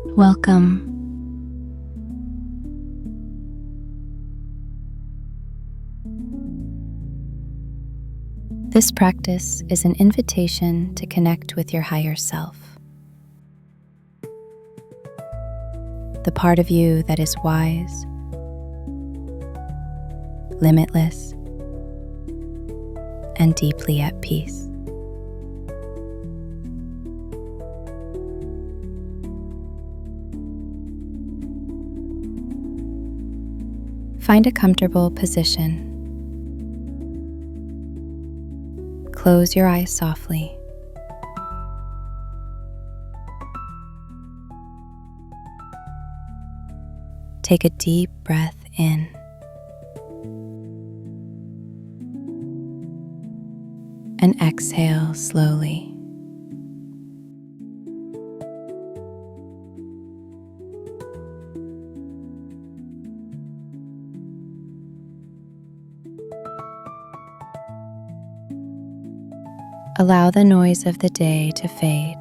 Welcome. This practice is an invitation to connect with your higher self, the part of you that is wise, limitless, and deeply at peace. Find a comfortable position. Close your eyes softly. Take a deep breath in. And exhale slowly. Allow the noise of the day to fade.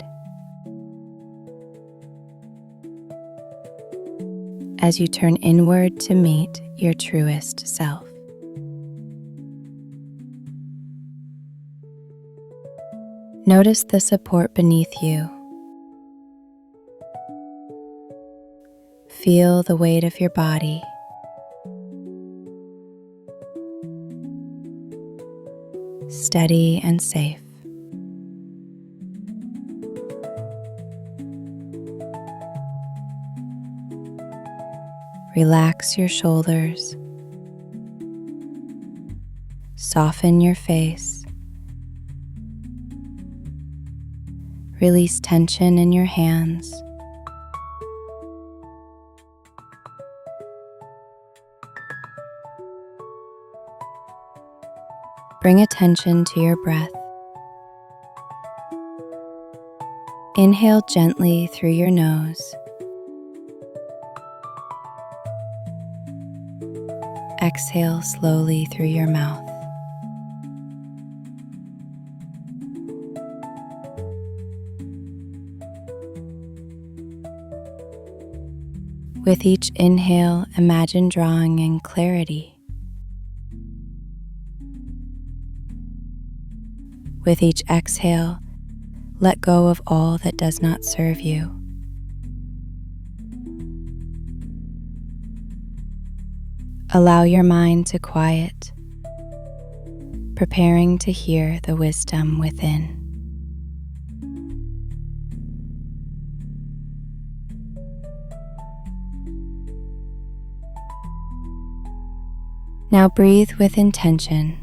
As you turn inward to meet your truest self. Notice the support beneath you. Feel the weight of your body. Steady and safe. Relax your shoulders. Soften your face. Release tension in your hands. Bring attention to your breath. Inhale gently through your nose. Exhale slowly through your mouth. With each inhale, imagine drawing in clarity. With each exhale, let go of all that does not serve you. Allow your mind to quiet, preparing to hear the wisdom within. Now breathe with intention.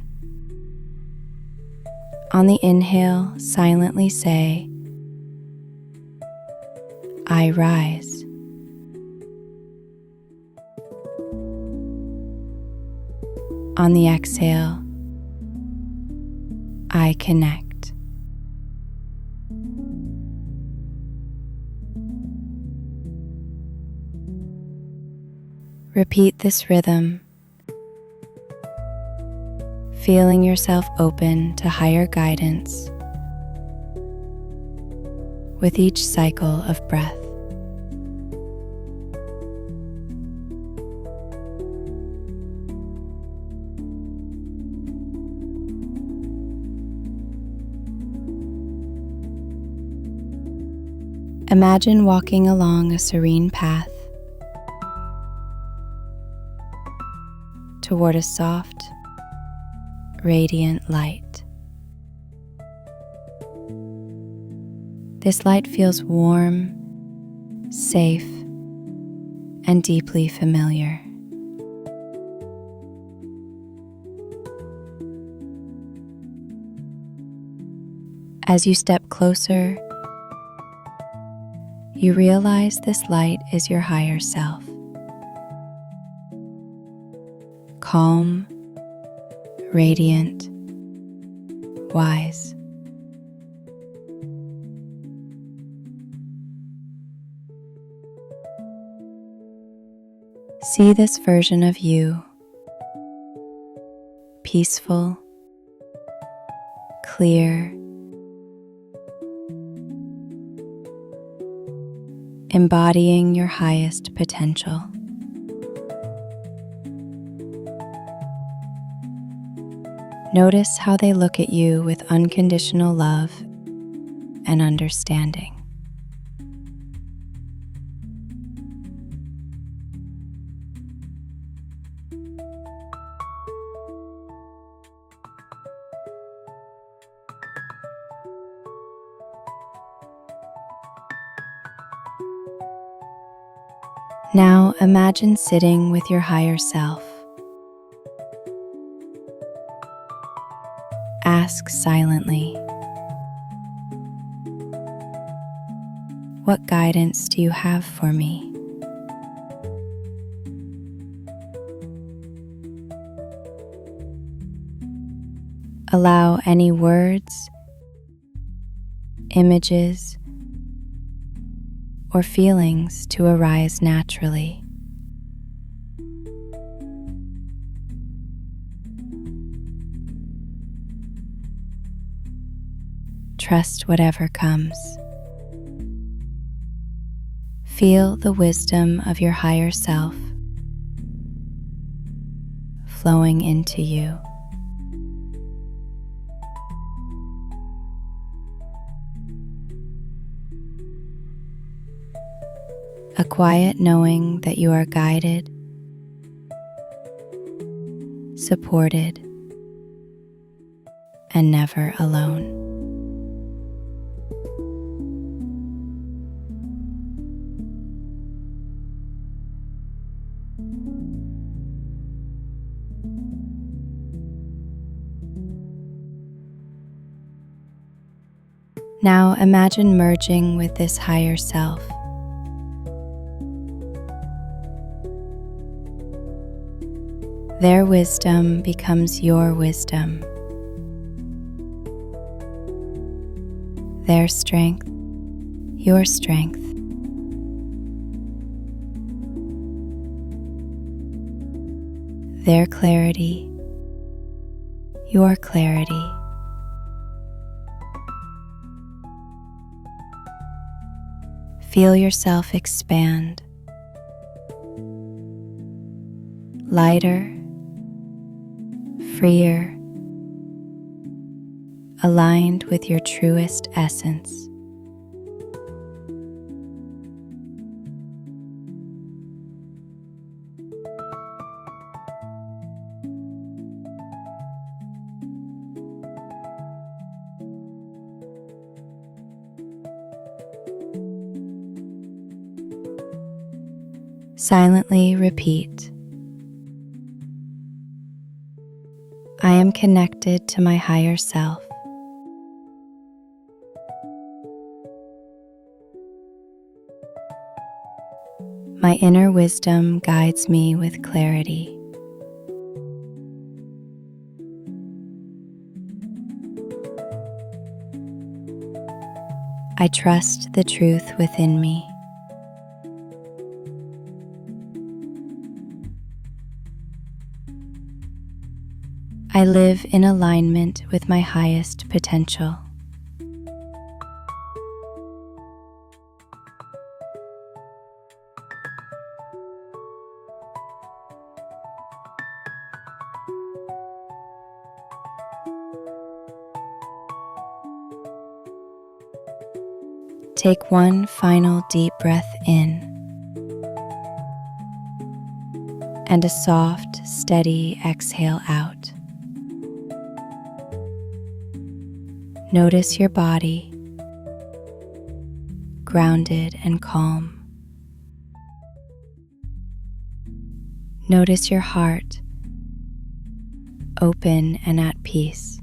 On the inhale, silently say, I rise. On the exhale, I connect. Repeat this rhythm, feeling yourself open to higher guidance with each cycle of breath. Imagine walking along a serene path toward a soft, radiant light. This light feels warm, safe, and deeply familiar. As you step closer, you realize this light is your higher self. Calm, radiant, wise. See this version of you, peaceful, clear, embodying your highest potential. Notice how they look at you with unconditional love and understanding. Now imagine sitting with your higher self. Ask silently, "What guidance do you have for me?" Allow any words, images, or feelings to arise naturally. Trust whatever comes. Feel the wisdom of your higher self flowing into you. A quiet knowing that you are guided, supported, and never alone. Now imagine merging with this higher self. Their wisdom becomes your wisdom. Their strength, your strength. Their clarity, your clarity. Feel yourself expand, lighter, freer, aligned with your truest essence. Silently repeat, "I am connected to my higher self. My inner wisdom guides me with clarity. I trust the truth within me. I live in alignment with my highest potential." Take one final deep breath in, and a soft, steady exhale out. Notice your body, grounded and calm. Notice your heart, open and at peace.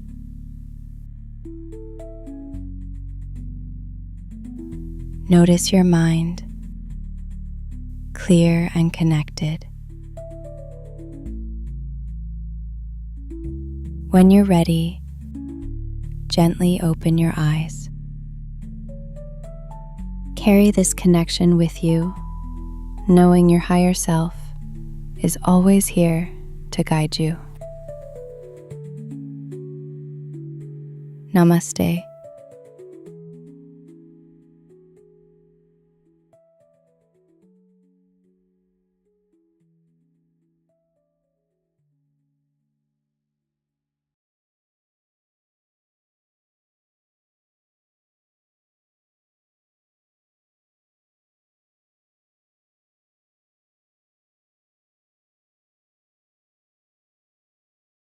Notice your mind, clear and connected. When you're ready, gently open your eyes. Carry this connection with you, knowing your higher self is always here to guide you. Namaste.